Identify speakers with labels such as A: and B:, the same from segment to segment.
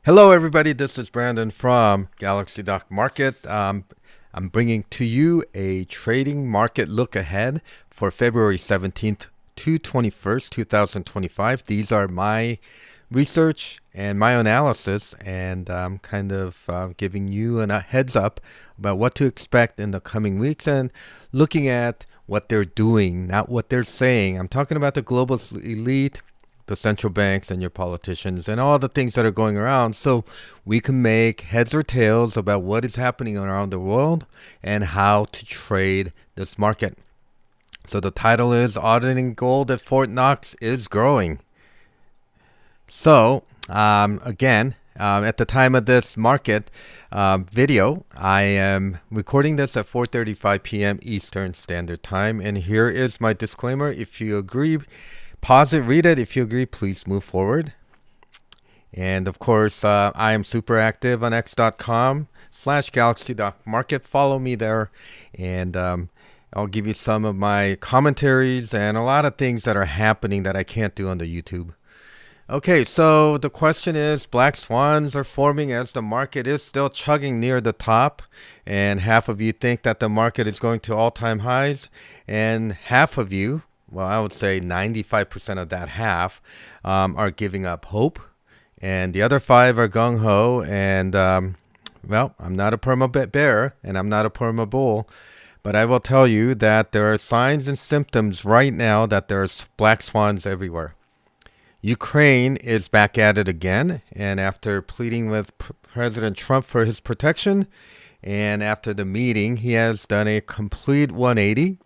A: Hello, everybody. This is Brandon from Galaxy Stock Market. I'm bringing to you a trading market look ahead for February 17th to 21st, 2025. These are my research and my analysis, and I'm kind of giving you a heads up about what to expect in the coming weeks and looking at what they're doing, not what they're saying. I'm talking about the global elite, the central banks, and your politicians, and all the things that are going around, so we can make heads or tails about what is happening around the world and how to trade this market. So the title is Auditing Gold at Fort Knox is Growing. So again, at the time of this market video, I am recording this at 4:35 p.m. Eastern Standard Time, and here is my disclaimer. If you agree, pause it, read it. If you agree, please move forward. And of course, I am super active on x.com/galaxy.market. Follow me there, and I'll give you some of my commentaries and a lot of things that are happening that I can't do on the YouTube. Okay, so the question is, black swans are forming as the market is still chugging near the top, and half of you think that the market is going to all-time highs, and half of you, well, I would say 95% of that half are giving up hope, and the other 5 are gung-ho, and well, I'm not a perma bear, and I'm not a perma bull, but I will tell you that there are signs and symptoms right now that there's black swans everywhere. Ukraine is back at it again, and after pleading with President Trump for his protection, and after the meeting, he has done a complete 180.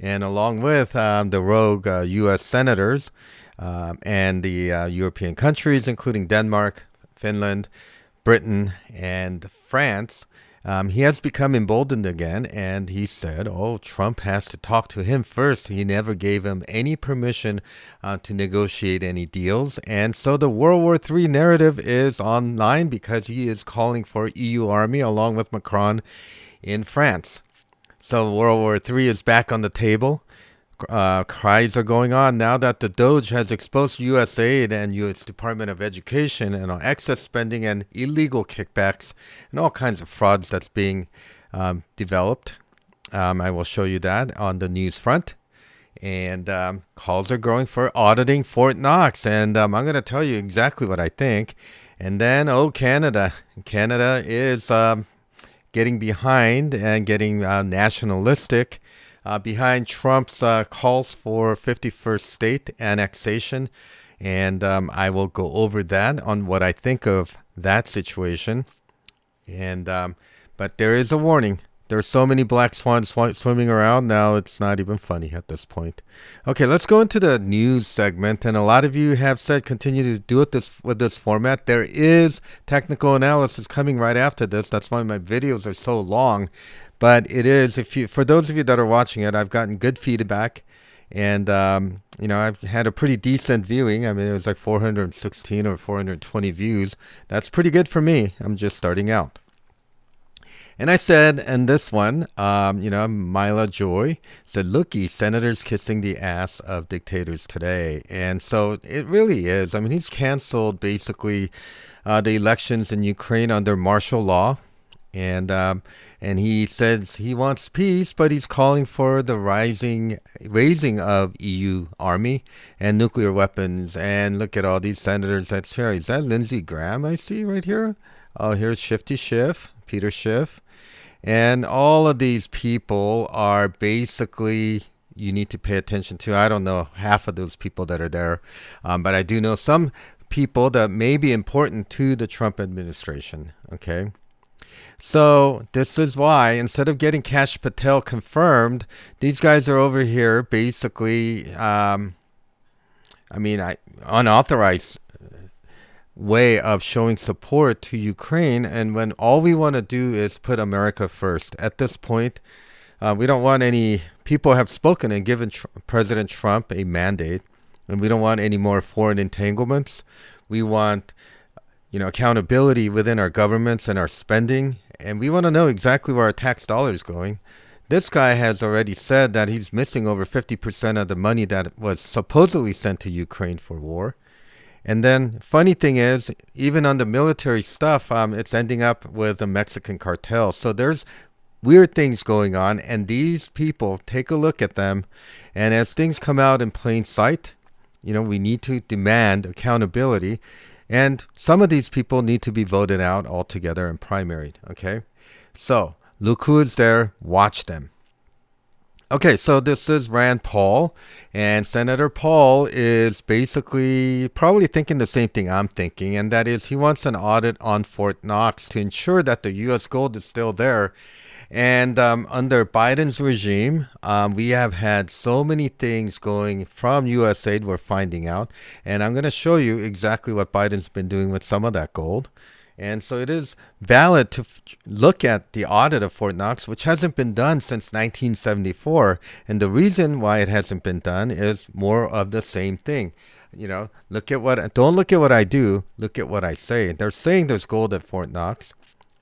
A: And along with the rogue U.S. senators and the European countries, including Denmark, Finland, Britain, and France, he has become emboldened again. And he said, oh, Trump has to talk to him first. He never gave him any permission to negotiate any deals. And so the World War III narrative is online because he is calling for EU army along with Macron in France. So World War III is back on the table. Cries are going on now that the DOGE has exposed U.S. aid and U.S. Department of Education and excess spending and illegal kickbacks and all kinds of frauds that's being developed. I will show you that on the news front. And calls are growing for auditing Fort Knox. And I'm going to tell you exactly what I think. And then, Canada. Canada is getting behind and getting nationalistic behind Trump's calls for 51st state annexation. And I will go over that on what I think of that situation. And but there is a warning. There are so many black swans swimming around now, it's not even funny at this point. Okay, let's go into the news segment. And a lot of you have said continue to do it with this format. There is technical analysis coming right after this. That's why my videos are so long. But it is, for those of you that are watching it, I've gotten good feedback. And, I've had a pretty decent viewing. I mean, it was like 416 or 420 views. That's pretty good for me. I'm just starting out. And I said, in this one, Mila Joy said, looky, senators kissing the ass of dictators today. And so it really is. I mean, he's canceled basically the elections in Ukraine under martial law. And he says he wants peace, but he's calling for the raising of EU army and nuclear weapons. And look at all these senators that share. Is that Lindsey Graham I see right here? Oh, here's Shifty Schiff, Peter Schiff. And all of these people are basically, you need to pay attention to. I don't know half of those people that are there, but I do know some people that may be important to the Trump administration. Okay. So this is why, instead of getting Kash Patel confirmed, these guys are over here basically, unauthorized way of showing support to Ukraine, and when all we want to do is put America first. At this point, we don't want any people have spoken and given President Trump a mandate, and we don't want any more foreign entanglements. We want, accountability within our governments and our spending, and we want to know exactly where our tax dollars going. This guy has already said that he's missing over 50% of the money that was supposedly sent to Ukraine for war. And then, funny thing is, even on the military stuff, it's ending up with the Mexican cartel. So there's weird things going on, and these people, take a look at them, and as things come out in plain sight, we need to demand accountability, and some of these people need to be voted out altogether and primaried. Okay, so look who is there. Watch them. Okay, so this is Rand Paul, and Senator Paul is basically probably thinking the same thing I'm thinking, and that is he wants an audit on Fort Knox to ensure that the U.S. gold is still there. And under Biden's regime, we have had so many things going from USAID we're finding out, and I'm going to show you exactly what Biden's been doing with some of that gold. And so it is valid to look at the audit of Fort Knox, which hasn't been done since 1974. And the reason why it hasn't been done is more of the same thing. Don't look at what I do, look at what I say. They're saying there's gold at Fort Knox.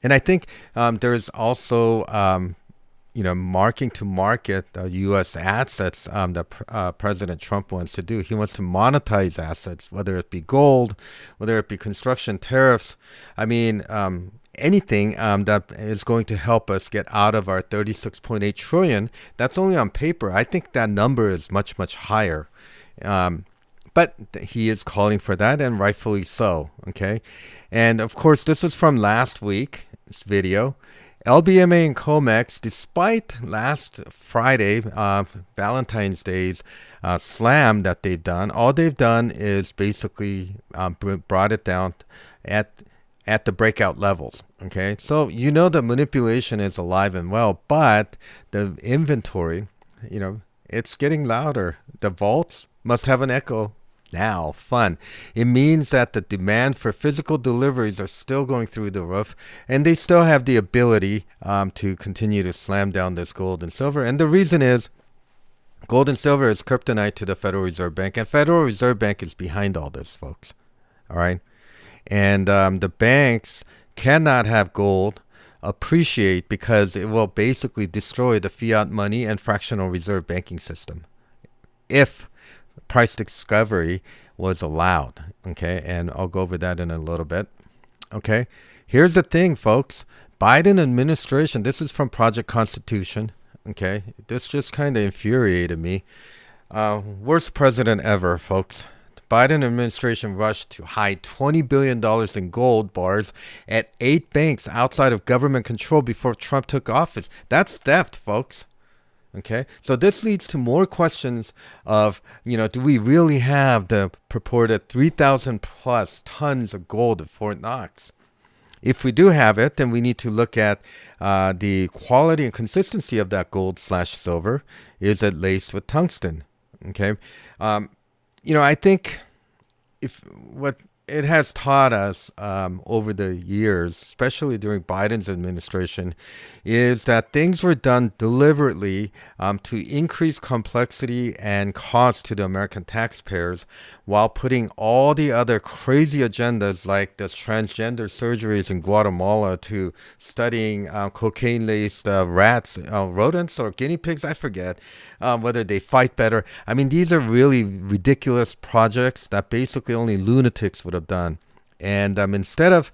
A: And I think there's also marking to market U.S. assets that President Trump wants to do. He wants to monetize assets, whether it be gold, whether it be construction, tariffs. I mean, anything that is going to help us get out of our 36.8 trillion. That's only on paper. I think that number is much, much higher. But he is calling for that, and rightfully so. Okay, and of course, this is from last week's video. LBMA and COMEX, despite last Friday, Valentine's Day's slam that they've done, all they've done is basically brought it down at the breakout levels. Okay, so the manipulation is alive and well, but the inventory, it's getting louder. The vaults must have an echo. Now, fun. It means that the demand for physical deliveries are still going through the roof, and they still have the ability to continue to slam down this gold and silver. And the reason is gold and silver is kryptonite to the Federal Reserve Bank, and Federal Reserve Bank is behind all this, folks. All right? And the banks cannot have gold appreciate because it will basically destroy the fiat money and fractional reserve banking system if price discovery was allowed. Okay, and I'll go over that in a little bit. Okay, here's the thing, folks. Biden administration, this is from Project Constitution. Okay, this just kind of infuriated me. Worst president ever, folks. Biden administration rushed to hide $20 billion in gold bars at 8 banks outside of government control before Trump took office. That's theft, folks. Okay, so this leads to more questions of, do we really have the purported 3,000 plus tons of gold at Fort Knox? If we do have it, then we need to look at the quality and consistency of that gold/silver. Is it laced with tungsten? Okay, I think what it has taught us over the years, especially during Biden's administration, is that things were done deliberately to increase complexity and cost to the American taxpayers while putting all the other crazy agendas like the transgender surgeries in Guatemala to studying cocaine-laced rodents or guinea pigs, I forget, whether they fight better. I mean, these are really ridiculous projects that basically only lunatics would have done. And instead of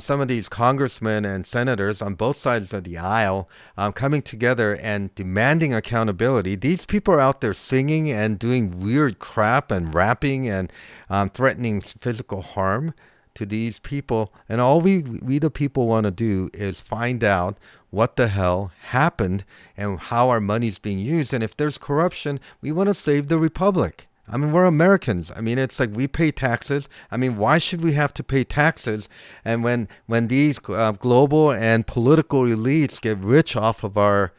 A: some of these congressmen and senators on both sides of the aisle coming together and demanding accountability, these people are out there singing and doing weird crap and rapping and threatening physical harm to these people. And all we the people want to do is find out what the hell happened and how our money's being used. And if there's corruption, we want to save the republic. I mean, we're Americans. I mean, it's like we pay taxes. I mean, why should we have to pay taxes? And when these global and political elites get rich off of our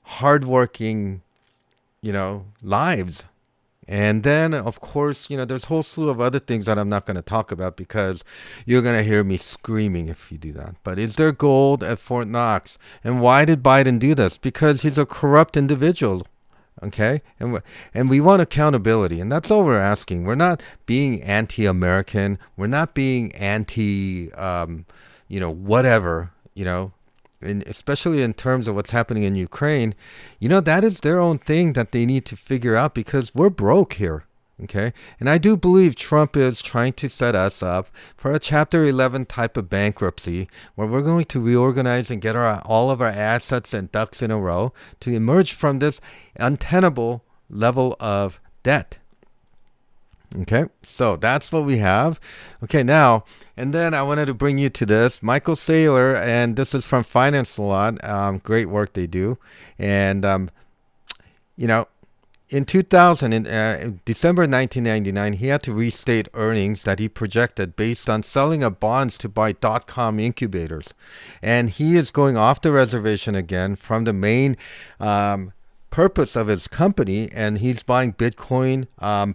A: hardworking, lives. And then, of course, there's a whole slew of other things that I'm not going to talk about because you're going to hear me screaming if you do that. But is there gold at Fort Knox? And why did Biden do this? Because he's a corrupt individual. Okay, and we want accountability, and that's all we're asking. We're not being anti-American. We're not being anti, whatever, and especially in terms of what's happening in Ukraine. That is their own thing that they need to figure out because we're broke here. Okay, and I do believe Trump is trying to set us up for a Chapter 11 type of bankruptcy where we're going to reorganize and get all of our assets and ducks in a row to emerge from this untenable level of debt. Okay, so that's what we have. Okay, now, and then I wanted to bring you to this. Michael Saylor, and this is from Finance a Lot. Great work they do. And, you know, in 2000, in December 1999, he had to restate earnings that he projected based on selling of bonds to buy dot-com incubators. And he is going off the reservation again from the main purpose of his company, and he's buying Bitcoin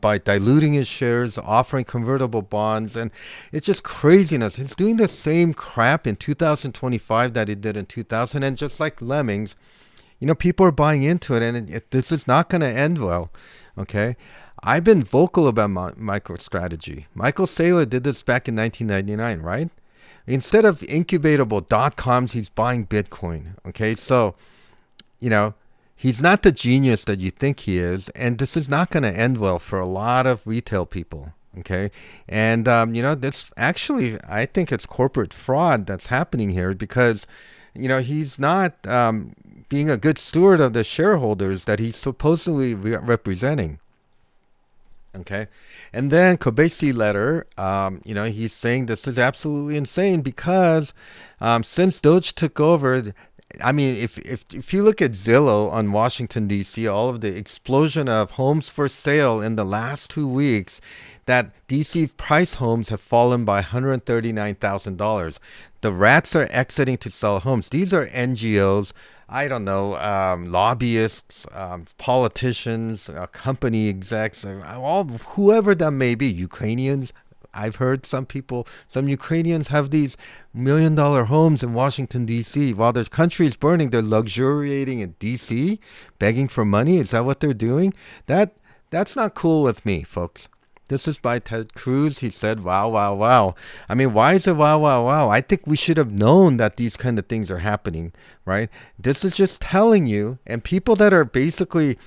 A: by diluting his shares, offering convertible bonds, and it's just craziness. He's doing the same crap in 2025 that he did in 2000, and just like lemmings, people are buying into it, and this is not going to end well. Okay, I've been vocal about MicroStrategy. Michael Saylor did this back in 1999, right? Instead of incubatable .coms, he's buying Bitcoin. Okay, so he's not the genius that you think he is, and this is not going to end well for a lot of retail people. Okay, and that's actually, I think it's corporate fraud that's happening here because he's not being a good steward of the shareholders that he's supposedly representing. Okay, and then Kobeissi letter, he's saying this is absolutely insane because since Doge took over, I mean, if you look at Zillow on Washington, D.C., all of the explosion of homes for sale in the last 2 weeks, that D.C. price homes have fallen by $139,000. The rats are exiting to sell homes. These are NGOs, I don't know, lobbyists, politicians, company execs, whoever that may be, Ukrainians. I've heard some Ukrainians have these $1 million homes in Washington, D.C. While their country is burning, they're luxuriating in D.C., begging for money. Is that what they're doing? That's not cool with me, folks. This is by Ted Cruz. He said, wow, wow, wow. I mean, why is it wow, wow, wow? I think we should have known that these kind of things are happening, right? This is just telling you, and people that are basically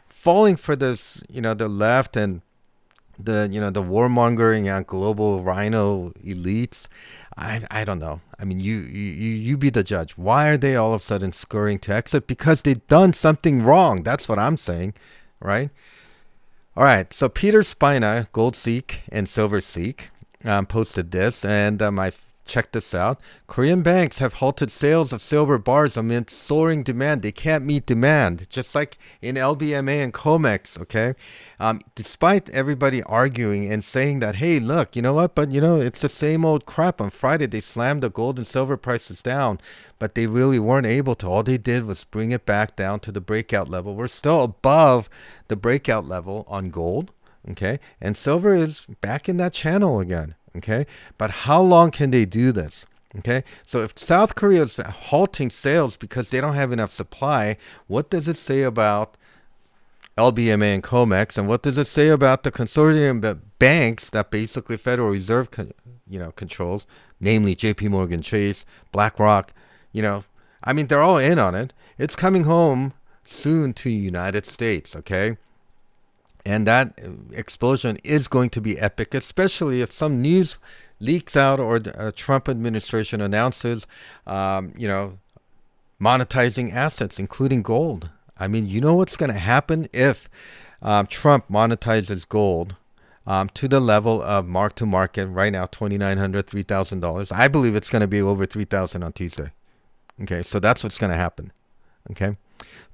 A: falling for this, the left and the warmongering and global rhino elites, I don't know. I mean, you be the judge. Why are they all of a sudden scurrying to exit? Because they've done something wrong. That's what I'm saying, right? All right. So Peter Spina, Gold Seek and Silver Seek, posted this, and I checked this out. Korean banks have halted sales of silver bars amid soaring demand. They can't meet demand, just like in LBMA and COMEX, okay? Despite everybody arguing and saying that, hey, look, you know what? But, it's the same old crap. On Friday, they slammed the gold and silver prices down, but they really weren't able to. All they did was bring it back down to the breakout level. We're still above the breakout level on gold, okay? And silver is back in that channel again. Okay, but how long can they do this? Okay, so if South Korea is halting sales because they don't have enough supply, what does it say about LBMA and COMEX, and what does it say about the consortium banks that basically Federal Reserve controls, namely J.P. Morgan Chase, BlackRock? I mean, they're all in on it. It's coming home soon to the United States. Okay. And that explosion is going to be epic, especially if some news leaks out or the Trump administration announces, monetizing assets, including gold. I mean, you know what's going to happen if Trump monetizes gold to the level of mark-to-market right now, $2,900, $3,000. I believe it's going to be over $3,000 on Tuesday. Okay, so that's what's going to happen. Okay.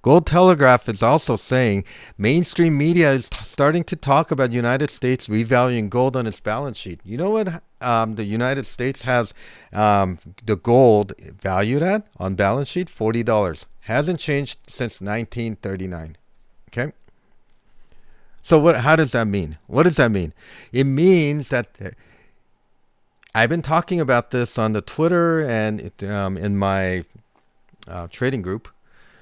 A: Gold Telegraph is also saying mainstream media is starting to talk about United States revaluing gold on its balance sheet. You know what the United States has the gold valued at on balance sheet? $40. Hasn't changed since 1939. Okay? So how does that mean? What does that mean? It means that I've been talking about this on the Twitter and in my trading group.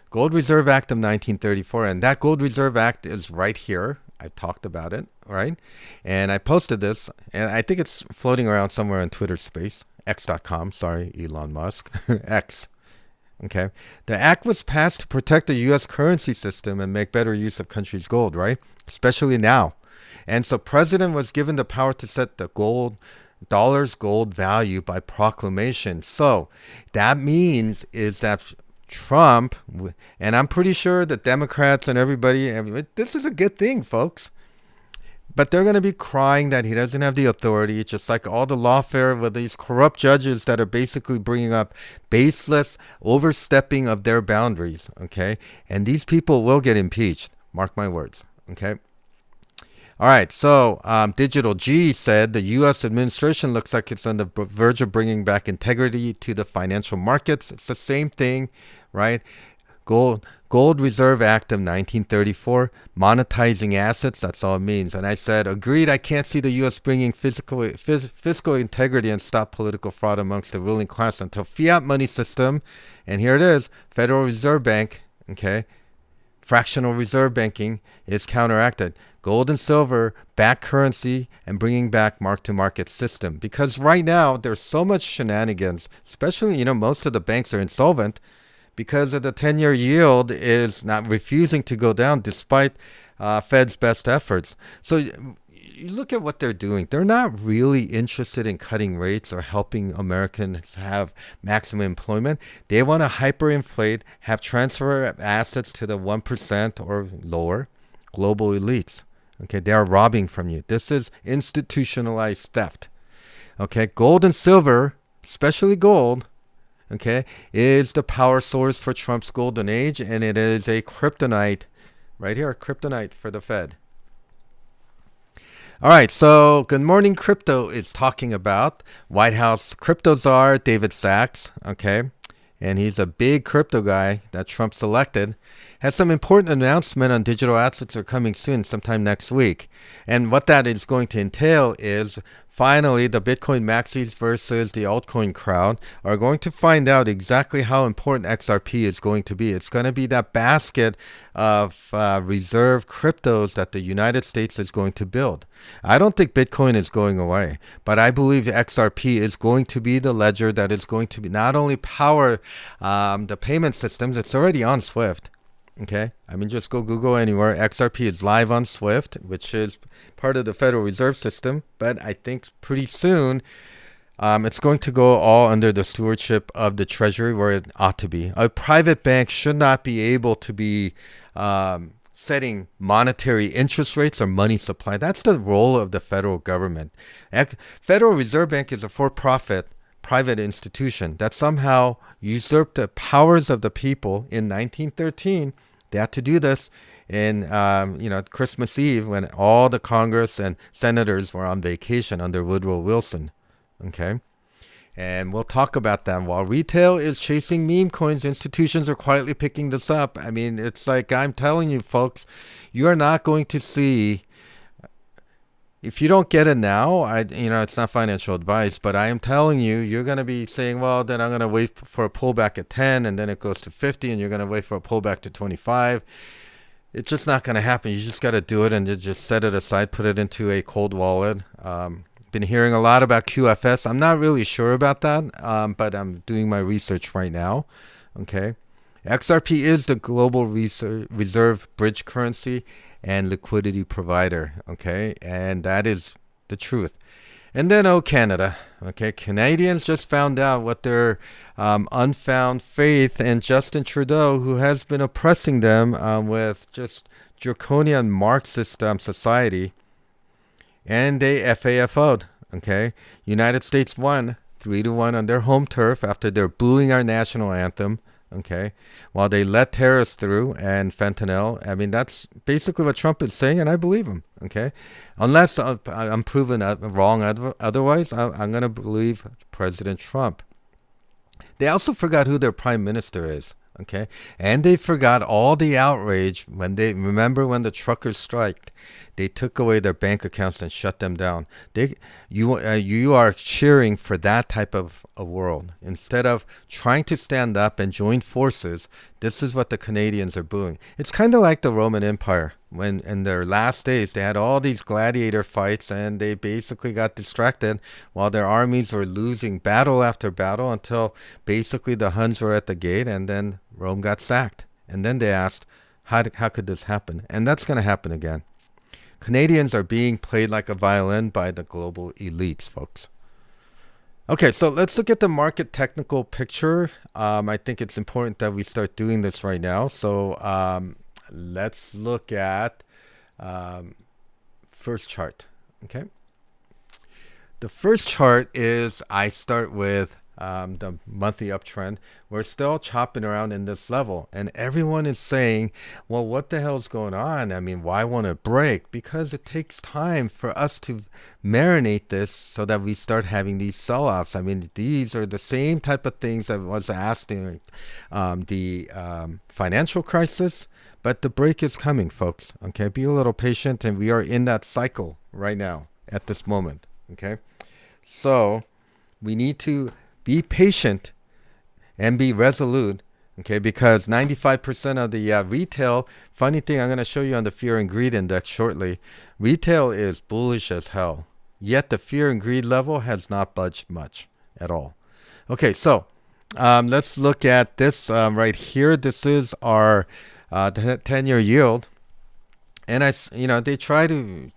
A: Gold Reserve Act of 1934, and that Gold Reserve Act is right here. I talked about it, right? And I posted this, and I think it's floating around somewhere in Twitter space, x.com, sorry, Elon Musk, X. Okay. The act was passed to protect the U.S. currency system and make better use of country's gold, right? Especially now. And so president was given the power to set the dollar's gold value by proclamation. So that means is that Trump, and I'm pretty sure the Democrats and everybody, this is a good thing, folks. But they're going to be crying that he doesn't have the authority, just like all the lawfare with these corrupt judges that are basically bringing up baseless overstepping of their boundaries, okay? And these people will get impeached. Mark my words, okay? All right, so Digital G said the U.S. administration looks like it's on the verge of bringing back integrity to the financial markets. It's the same thing, right? Gold Reserve Act of 1934, monetizing assets, that's all it means. And I said, agreed, I can't see the U.S. bringing fiscal integrity and stop political fraud amongst the ruling class until fiat money system, and here it is, Federal Reserve Bank, okay, fractional reserve banking is counteracted. Gold and silver, back currency, and bringing back mark-to-market system. Because right now, there's so much shenanigans, especially, most of the banks are insolvent, because of the 10-year yield is not refusing to go down despite Fed's best efforts. So you look at what they're doing. They're not really interested in cutting rates or helping Americans have maximum employment. They want to hyperinflate, have transfer of assets to the 1% or lower global elites. Okay, they are robbing from you. This is institutionalized theft. Okay, gold and silver, especially gold, okay, is the power source for Trump's golden age, and it is a kryptonite, right here, kryptonite for the Fed. All right, so Good Morning Crypto is talking about White House crypto czar David Sachs, okay, and he's a big crypto guy that Trump selected, has some important announcement on digital assets are coming soon, sometime next week. And what that is going to entail is finally the Bitcoin maxis versus the altcoin crowd are going to find out exactly how important XRP is going to be. It's going to be that basket of reserve cryptos that the United States is going to build. I don't think Bitcoin is going away, but I believe XRP is going to be the ledger that is going to be not only power the payment systems, it's already on SWIFT. Okay, I mean, just go Google anywhere. XRP is live on SWIFT, which is part of the Federal Reserve System. But I think pretty soon it's going to go all under the stewardship of the Treasury, where it ought to be. A private bank should not be able to be setting monetary interest rates or money supply. That's the role of the federal government. Federal Reserve Bank is a for-profit private institution that somehow usurped the powers of the people in 1913. They had to do this in Christmas Eve when all the Congress and senators were on vacation under Woodrow Wilson. Okay, and we'll talk about that. While retail is chasing meme coins, institutions are quietly picking this up. I mean, it's like I'm telling you, folks, you are not going to see. If you don't get it now, it's not financial advice, but I am telling you, you're going to be saying, well, then I'm going to wait for a pullback at 10, and then it goes to 50, and you're going to wait for a pullback to 25. It's just not going to happen. You just got to do it and just set it aside, put it into a cold wallet. Been hearing a lot about QFS. I'm not really sure about that, but I'm doing my research right now. Okay. XRP is the global reserve bridge currency and liquidity provider, okay? And that is the truth. And then, Canada, okay? Canadians just found out what their unfound faith in Justin Trudeau, who has been oppressing them with just draconian Marxist society. And they FAFO'd, okay? United States won 3-1 on their home turf after they're booing our national anthem. Okay, while they let terrorists through and fentanyl. I mean, that's basically what Trump is saying, and I believe him. Okay, unless I'm proven wrong otherwise, I'm going to believe President Trump. They also forgot who their prime minister is. Okay, and they forgot all the outrage when the truckers striked. They took away their bank accounts and shut them down. You are cheering for that type of a world instead of trying to stand up and join forces. This is what the Canadians are doing. It's kind of like the Roman Empire when in their last days they had all these gladiator fights and they basically got distracted while their armies were losing battle after battle until basically the Huns were at the gate, and then Rome got sacked. And then they asked, how could this happen? And that's going to happen again. Canadians are being played like a violin by the global elites, folks. Okay, so let's look at the market technical picture. I think it's important that we start doing this right now. So let's look at first chart. Okay. The first chart is I start with the monthly uptrend. We're still chopping around in this level, and everyone is saying, well, what the hell's going on? I mean, why won't it break? Because it takes time for us to marinate this so that we start having these sell-offs. I mean, these are the same type of things that was asked in the financial crisis, but the break is coming, folks. Okay, be a little patient, and we are in that cycle right now at this moment. Okay, so we need to be patient and be resolute, okay, because 95% of the retail, funny thing, I'm going to show you on the fear and greed index shortly, retail is bullish as hell, yet the fear and greed level has not budged much at all. Okay, so let's look at this right here. This is our 10-year yield, and they try to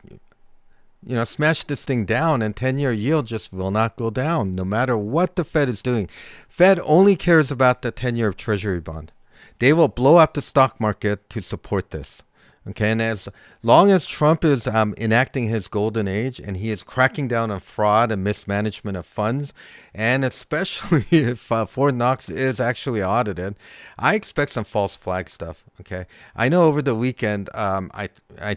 A: smash this thing down, and 10-year yield just will not go down no matter what the Fed is doing. Fed only cares about the 10-year treasury bond. They will blow up the stock market to support this. Okay, and as long as Trump is enacting his golden age and he is cracking down on fraud and mismanagement of funds, and especially if Fort Knox is actually audited, I expect some false flag stuff. Okay, I know over the weekend I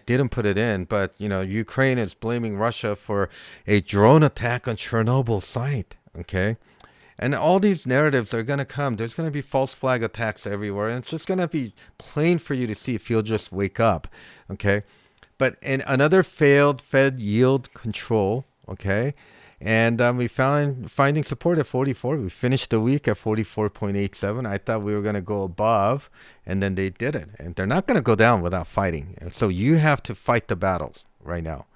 A: didn't put it in, but Ukraine is blaming Russia for a drone attack on Chernobyl site. Okay. And all these narratives are going to come. There's going to be false flag attacks everywhere. And it's just going to be plain for you to see if you'll just wake up. Okay. But in another failed Fed yield control. Okay. And we finding support at 44. We finished the week at 44.87. I thought we were going to go above. And then they did it. And they're not going to go down without fighting. And so you have to fight the battles right now.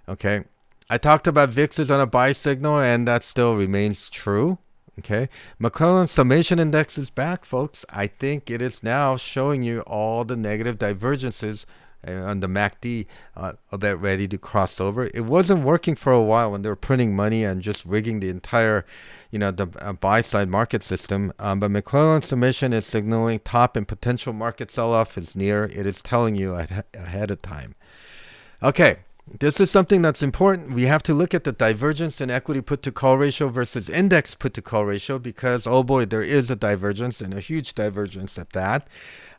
A: Okay. I talked about VIX is on a buy signal, and that still remains true. Okay, McClellan's summation index is back, folks. I think it is now showing you all the negative divergences on the MACD about ready to cross over. It wasn't working for a while when they were printing money and just rigging the entire, the buy side market system. But McClellan's summation is signaling top and potential market sell-off is near. It is telling you ahead of time. Okay. This is something that's important. We have to look at the divergence in equity put to call ratio versus index put to call ratio because, oh boy, there is a divergence and a huge divergence at that.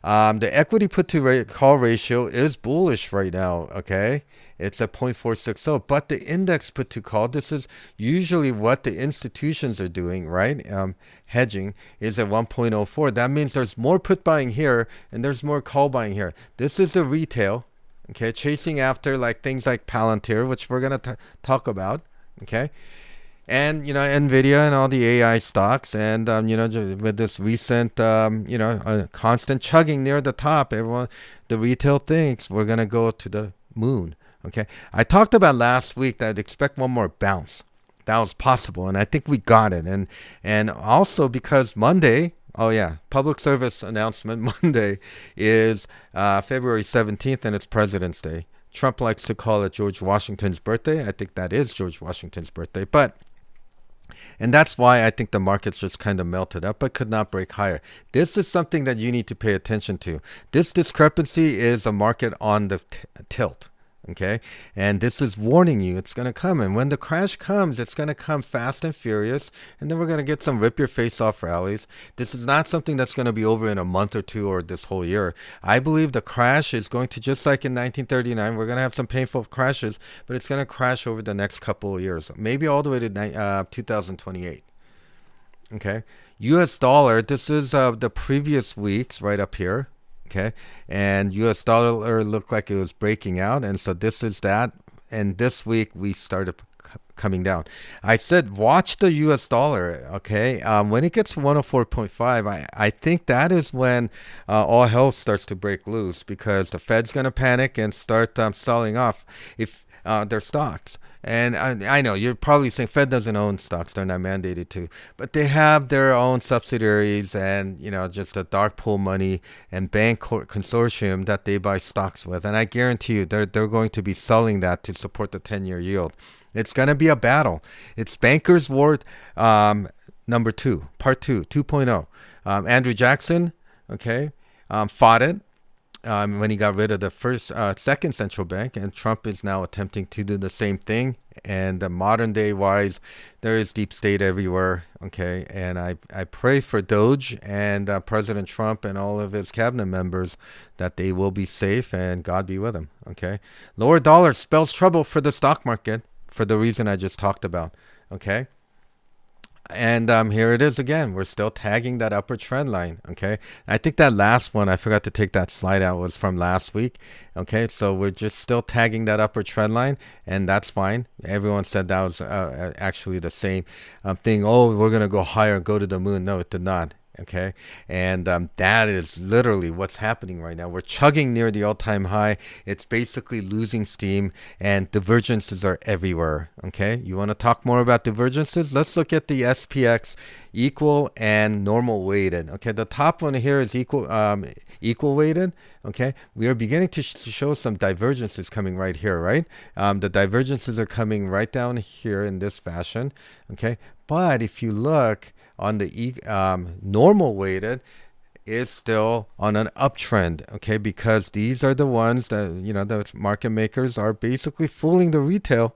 A: The equity put to call ratio is bullish right now, okay? It's at 0.460, but the index put to call, this is usually what the institutions are doing, right? Hedging is at 1.04. That means there's more put buying here and there's more call buying here. This is the retail. Okay, chasing after things like Palantir, which we're going to talk about. Okay, and Nvidia and all the AI stocks, and with this recent constant chugging near the top, the retail thinks we're going to go to the moon. Okay, I talked about last week that I'd expect one more bounce. That was possible, and I think we got it. And also because Monday. Oh, yeah. Public service announcement Monday is February 17th, and it's President's Day. Trump likes to call it George Washington's birthday. I think that is George Washington's birthday. And that's why I think the markets just kind of melted up, but could not break higher. This is something that you need to pay attention to. This discrepancy is a market on the tilt. Okay, and this is warning you it's going to come, and when the crash comes, it's going to come fast and furious, and then we're going to get some rip your face off rallies. This is not something that's going to be over in a month or two or this whole year. I believe the crash is going to, just like in 1939, we're going to have some painful crashes, but it's going to crash over the next couple of years, maybe all the way to 2028. Okay, US dollar, this is the previous weeks right up here. Okay, and US dollar looked like it was breaking out, and so this is that, and this week we started coming down. I said watch the US dollar, okay? When it gets to 104.5, I think that is when all hell starts to break loose, because the Fed's going to panic and start selling off their stocks. And I know you're probably saying Fed doesn't own stocks; they're not mandated to, but they have their own subsidiaries and just a dark pool money and bank consortium that they buy stocks with. And I guarantee you, they're going to be selling that to support the 10-year yield. It's going to be a battle. It's bankers' war, number two, part two, 2.0. Andrew Jackson, okay, fought it when he got rid of the second central bank, and Trump is now attempting to do the same thing. And modern day wise, there is deep state everywhere. Okay, and I pray for DOGE and President Trump and all of his cabinet members that they will be safe and God be with them. Okay, lower dollar spells trouble for the stock market for the reason I just talked about. Okay. And here it is again. We're still tagging that upper trend line. Okay. I think that last one, I forgot to take that slide out, was from last week. Okay. So we're just still tagging that upper trend line, and that's fine. Everyone said that was actually the same thing. Oh, we're going to go higher, go to the moon. No, it did not. Okay. And that is literally what's happening right now. We're chugging near the all-time high. It's basically losing steam, and divergences are everywhere. Okay. You want to talk more about divergences? Let's look at the SPX equal and normal weighted. Okay. The top one here is equal weighted. Okay. We are beginning to show some divergences coming right here, right? The divergences are coming right down here in this fashion. Okay. But if you look on the normal weighted, is still on an uptrend, okay? Because these are the ones that, the market makers are basically fooling the retail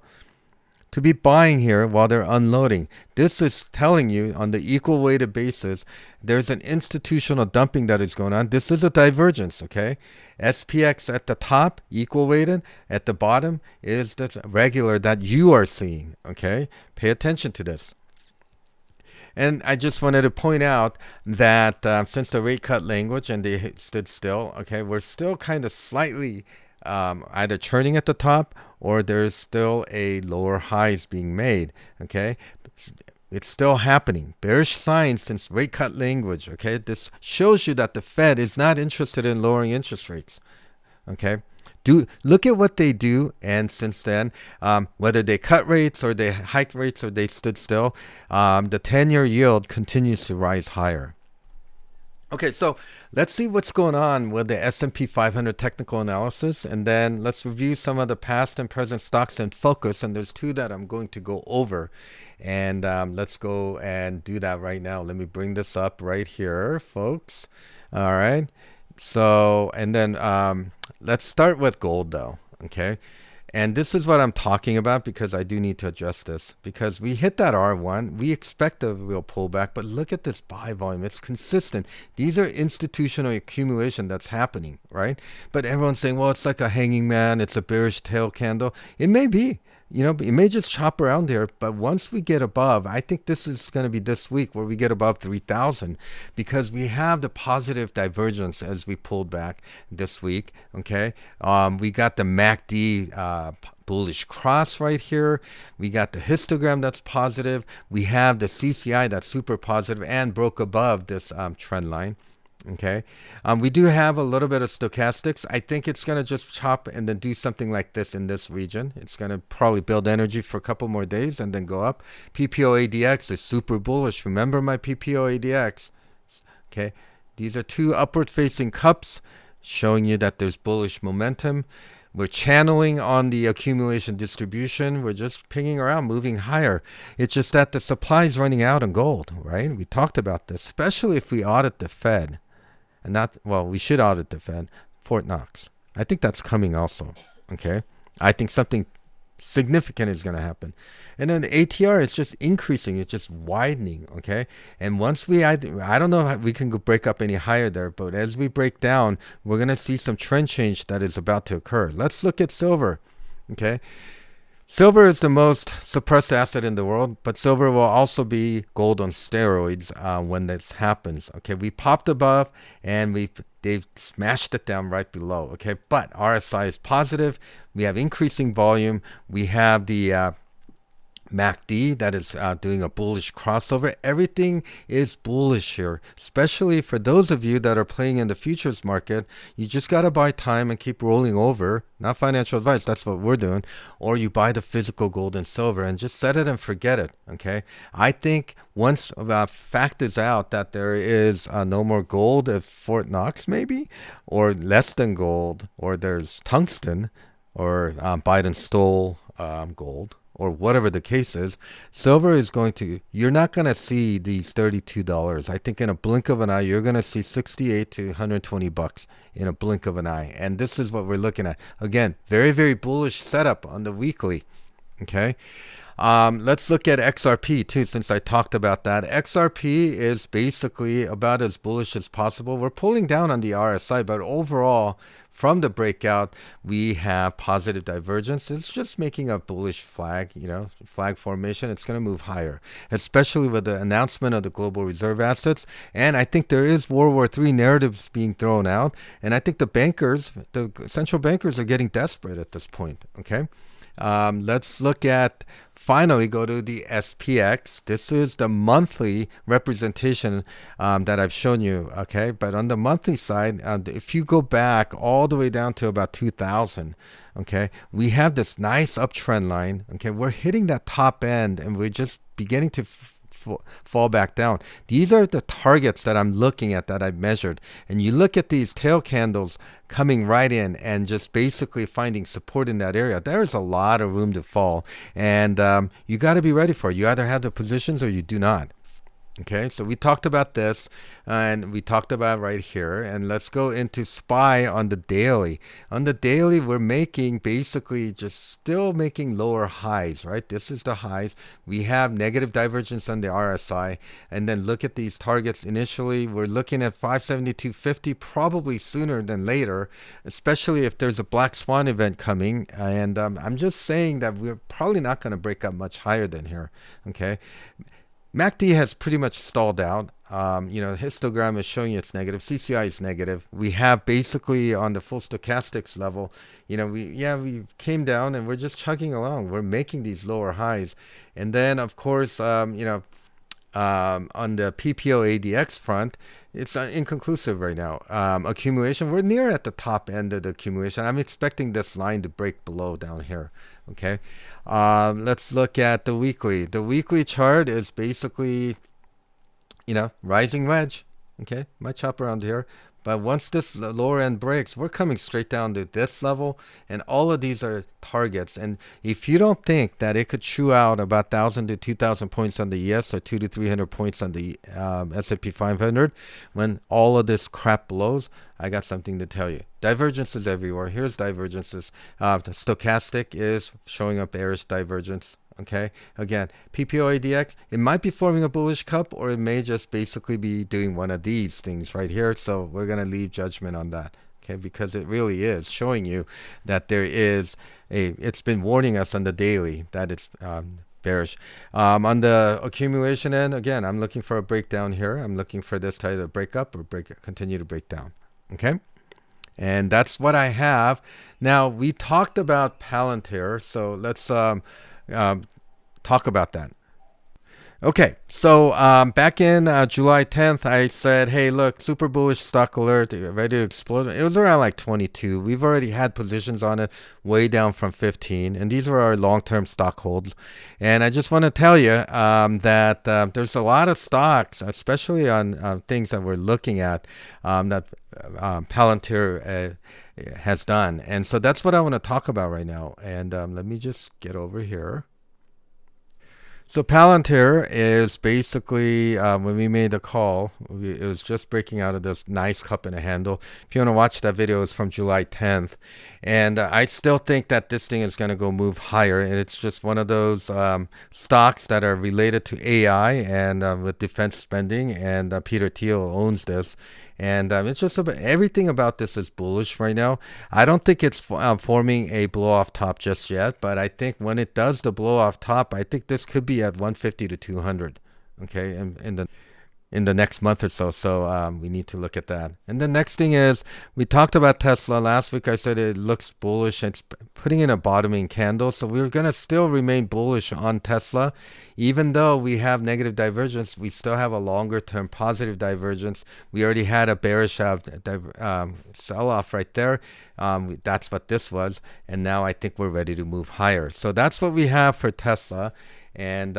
A: to be buying here while they're unloading. This is telling you on the equal weighted basis, there's an institutional dumping that is going on. This is a divergence, okay? SPX at the top, equal weighted. At the bottom is the regular that you are seeing, okay? Pay attention to this. And I just wanted to point out that since the rate cut language and they stood still, okay, we're still kind of slightly either churning at the top, or there's still a lower highs being made, okay? It's still happening. Bearish signs since rate cut language, okay? This shows you that the Fed is not interested in lowering interest rates, okay? Look at what they do, and since then, whether they cut rates or they hike rates or they stood still, the 10-year yield continues to rise higher. Okay, so let's see what's going on with the S&P 500 technical analysis, and then let's review some of the past and present stocks in focus. And there's two that I'm going to go over, and let's go and do that right now. Let me bring this up right here, folks. All right. So, and then let's start with gold though, okay? And this is what I'm talking about because I do need to adjust this because we hit that R1. We expect a real pullback, but look at this buy volume. It's consistent. These are institutional accumulation that's happening, right? But everyone's saying, well, it's like a hanging man. It's a bearish tail candle. It may be. It may just chop around there, but once we get above, I think this is going to be this week where we get above 3,000 because we have the positive divergence as we pulled back this week, okay? We got the MACD bullish cross right here. We got the histogram that's positive. We have the CCI that's super positive and broke above this trend line. Okay, we do have a little bit of stochastics. I think it's going to just chop and then do something like this in this region. It's going to probably build energy for a couple more days and then go up. PPO ADX is super bullish. Remember my PPO ADX. Okay, these are two upward facing cups showing you that there's bullish momentum. We're channeling on the accumulation distribution. We're just pinging around, moving higher. It's just that the supply is running out on gold, right? We talked about this, especially if we audit the Fed. And we should audit the Fed, Fort Knox. I think that's coming also, okay? I think something significant is going to happen. And then the ATR is just increasing. It's just widening, okay? And once I don't know how we can go break up any higher there, but as we break down, we're going to see some trend change that is about to occur. Let's look at silver, okay? Silver is the most suppressed asset in the world, but silver will also be gold on steroids when this happens. Okay, we popped above and they've smashed it down right below. Okay, but RSI is positive. We have increasing volume. We have the MACD that is doing a bullish crossover. Everything is bullish here, especially for those of you that are playing in the futures market. You just got to buy time and keep rolling over. Not financial advice, that's what we're doing. Or you buy the physical gold and silver and just set it and forget it. Okay. I think once fact is out that there is no more gold at Fort Knox, maybe, or less than gold, or there's tungsten, or Biden stole gold, or whatever the case is, silver is going to, you're not going to see these $32. I think in a blink of an eye, you're going to see 68 to 120 bucks in a blink of an eye. And this is what we're looking at. Again, very, very bullish setup on the weekly. Okay. Let's look at XRP too, since I talked about that. XRP is basically about as bullish as possible. We're pulling down on the RSI, but overall, from the breakout, we have positive divergence. It's just making a bullish flag, flag formation. It's going to move higher, especially with the announcement of the global reserve assets. And I think there is World War III narratives being thrown out. And I think the central bankers are getting desperate at this point. Okay. Let's look at, finally go to the SPX. This is the monthly representation that I've shown you. Okay, but on the monthly side, if you go back all the way down to about 2000, okay, we have this nice uptrend line. Okay, we're hitting that top end and we're just beginning to fall back down. These are the targets that I'm looking at, that I've measured. And you look at these tail candles coming right in and just basically finding support in that area. There's a lot of room to fall. And you got to be ready for it. You either have the positions or you do not. Okay, so we talked about this and we talked about right here, and let's go into SPY on the daily. On the daily, we're making basically just still making lower highs, right? This is the highs. We have negative divergence on the RSI, and then look at these targets. Initially, we're looking at 572.50 probably sooner than later, especially if there's a black swan event coming. And I'm just saying that we're probably not going to break up much higher than here. Okay. MACD has pretty much stalled out. Histogram is showing you it's negative. CCI is negative. We have basically on the full stochastics level, we came down and we're just chugging along. We're making these lower highs. And then, of course, on the PPO ADX front, it's inconclusive right now. Accumulation, we're near at the top end of the accumulation. I'm expecting this line to break below down here. Okay. Let's look at the weekly. The weekly chart is basically, rising wedge. Okay. Might chop around here. But once this lower end breaks, we're coming straight down to this level. And all of these are targets. And if you don't think that it could chew out about 1,000 to 2,000 points on the ES, or 200 to 300 points on the S&P 500, when all of this crap blows, I got something to tell you. Divergences everywhere. Here's divergences. The stochastic is showing up bearish divergence. Okay, again, PPO ADX, it might be forming a bullish cup, or it may just basically be doing one of these things right here. So we're going to leave judgment on that. Okay, because it really is showing you that there is it's been warning us on the daily that it's bearish. On the accumulation end, again, I'm looking for a breakdown here. I'm looking for this to either break up or continue to break down. Okay. And that's what I have. Now, we talked about Palantir, so let's talk about that. Okay, so back in July 10th, I said, hey, look, super bullish stock alert, ready to explode. It was around like 22. We've already had positions on it way down from 15, and these are our long-term stock holds. And I just want to tell you that there's a lot of stocks, especially on things that we're looking at, that Palantir has done. And so that's what I want to talk about right now. And let me just get over here. So Palantir is basically, when we made the call, it was just breaking out of this nice cup and a handle. If you want to watch that video, it's from July 10th. And I still think that this thing is going to go move higher. And it's just one of those stocks that are related to AI and with defense spending. And Peter Thiel owns this. And it's just about everything about this is bullish right now. I don't think it's forming a blow off top just yet, but I think when it does the blow off top, I think this could be at 150 to 200. Okay, in the next month or so. So we need to look at that. And the next thing is, we talked about Tesla last week. I said it looks bullish. It's putting in a bottoming candle. So we're going to still remain bullish on Tesla. Even though we have negative divergence, we still have a longer term positive divergence. We already had a bearish sell-off right there. That's what this was. And now I think we're ready to move higher. So that's what we have for Tesla. And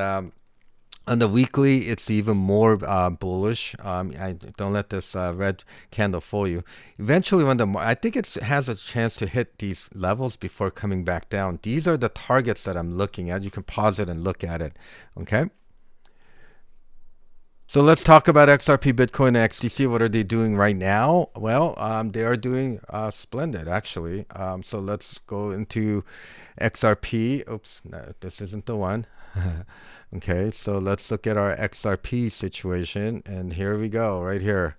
A: on the weekly, it's even more bullish. I don't let this red candle fool you. Eventually, I think it has a chance to hit these levels before coming back down. These are the targets that I'm looking at. You can pause it and look at it. Okay. So let's talk about XRP, Bitcoin, and XDC. What are they doing right now? Well, they are doing splendid, actually. So let's go into XRP. Oops, no, this isn't the one. Okay, so let's look at our XRP situation. And here we go, right here.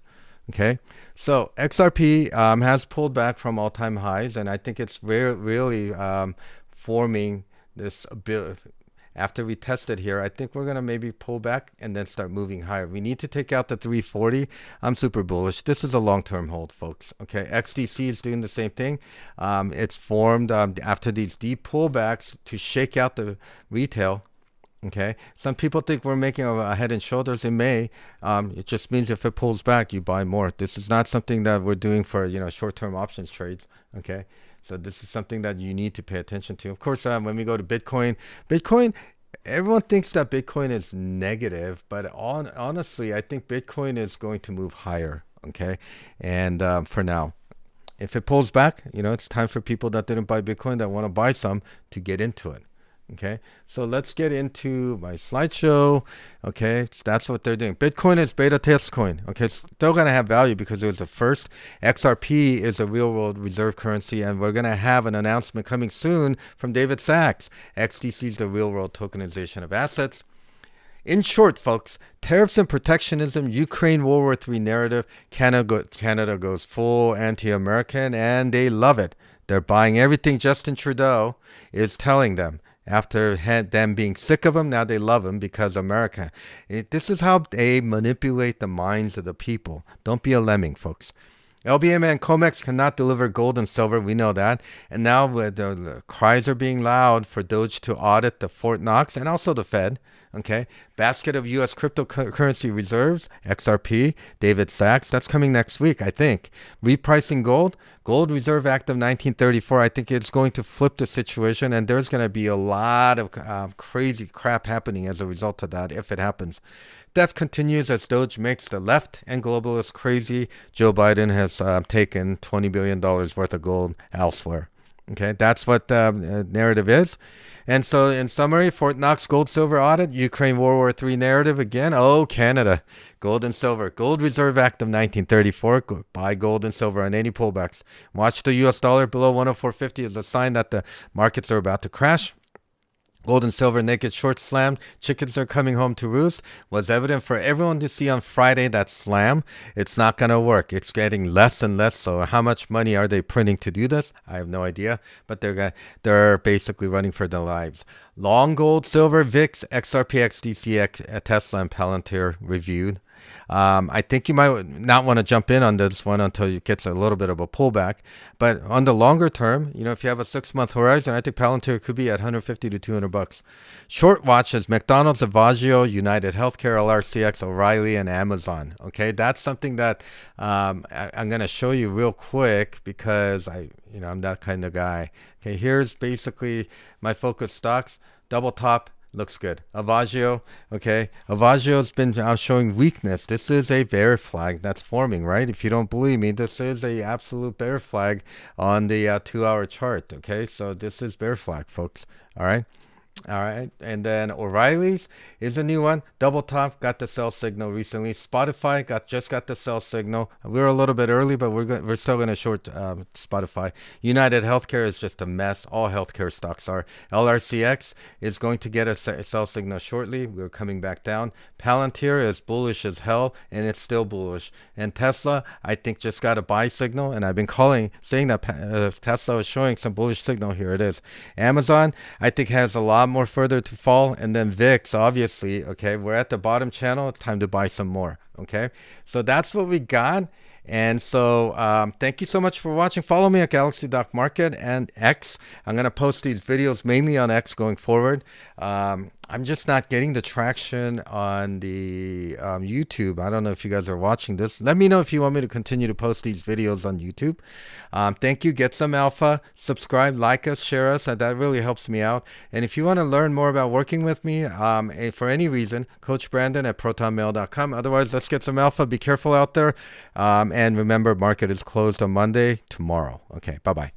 A: Okay, so XRP has pulled back from all-time highs. And I think it's really forming this ability. After we test it here, I think we're going to maybe pull back and then start moving higher. We need to take out the 340. I'm super bullish. This is a long-term hold, folks. Okay, XDC is doing the same thing. It's formed after these deep pullbacks to shake out the retail. Okay, some people think we're making a head and shoulders in May. It just means if it pulls back, you buy more. This is not something that we're doing for short-term options trades. Okay. So this is something that you need to pay attention to. Of course, when we go to Bitcoin, everyone thinks that Bitcoin is negative, but honestly, I think Bitcoin is going to move higher. Okay, and for now, if it pulls back, it's time for people that didn't buy Bitcoin that want to buy some to get into it. Okay, so let's get into my slideshow. Okay, so that's what they're doing. Bitcoin is beta test coin. Okay, it's still going to have value because it was the first. XRP is a real world reserve currency, and we're going to have an announcement coming soon from David Sachs. XDC is the real world tokenization of assets. In short, folks, tariffs and protectionism, Ukraine World War III narrative, Canada goes full anti-American, and they love it. They're buying everything Justin Trudeau is telling them. After them being sick of him, now they love him because America. This is how they manipulate the minds of the people. Don't be a lemming, folks. LBMA and COMEX cannot deliver gold and silver. We know that. And now the cries are being loud for DOGE to audit the Fort Knox and also the Fed. Okay. Basket of U.S. cryptocurrency reserves, XRP, David Sachs. That's coming next week, I think. Repricing gold. Gold Reserve Act of 1934. I think it's going to flip the situation, and there's going to be a lot of crazy crap happening as a result of that if it happens. Theft continues as DOGE makes the left and globalists crazy. Joe Biden has taken $20 billion worth of gold elsewhere. Okay, that's what the narrative is. And so in summary, Fort Knox gold silver audit, Ukraine World War III narrative again. Oh, Canada, gold and silver. Gold Reserve Act of 1934. Buy gold and silver on any pullbacks. Watch the US dollar below 104.50 as a sign that the markets are about to crash. Gold and silver naked short slammed. Chickens are coming home to roost. Was evident for everyone to see on Friday that slam. It's not going to work. It's getting less and less. So how much money are they printing to do this? I have no idea. But they're basically running for their lives. Long gold, silver, VIX, XRP, XDC, Tesla, and Palantir reviewed. I think you might not want to jump in on this one until it gets a little bit of a pullback. But on the longer term, if you have a 6-month horizon, I think Palantir could be at $150 to $200. Short watches: McDonald's, Avagio, United Healthcare, LRCX, O'Reilly, and Amazon. Okay, that's something that I'm going to show you real quick because I'm that kind of guy. Okay, here's basically my focus stocks. Double top. Looks good. Avagio, okay. Avagio's been showing weakness. This is a bear flag that's forming, right? If you don't believe me, this is a absolute bear flag on the 2-hour chart, okay? So this is bear flag, folks. All right. All right, and then O'Reilly's is a new one. Double top, got the sell signal recently. Spotify just got the sell signal. We're a little bit early, but we're still going to short Spotify. United Healthcare is just a mess. All healthcare stocks are. LRCX is going to get a sell signal shortly. We're coming back down. Palantir is bullish as hell, and it's still bullish. And Tesla, I think, just got a buy signal, and I've been saying that Tesla is showing some bullish signal. Here it is. Amazon, I think, has a lot lot more further to fall. And then VIX, obviously, okay, we're at the bottom channel. Time to buy some more. Okay, so that's what we got. And so thank you so much for watching. Follow me at Galaxy Doc Market and X. I'm going to post these videos mainly on X going forward. I'm just not getting the traction on the YouTube. I don't know if you guys are watching this. Let me know if you want me to continue to post these videos on YouTube. Thank you. Get some alpha. Subscribe, like us, share us. That really helps me out. And if you want to learn more about working with me for any reason, Coach Brandon at protonmail.com. Otherwise, let's get some alpha. Be careful out there. And remember, market is closed on Monday, tomorrow. Okay, bye-bye.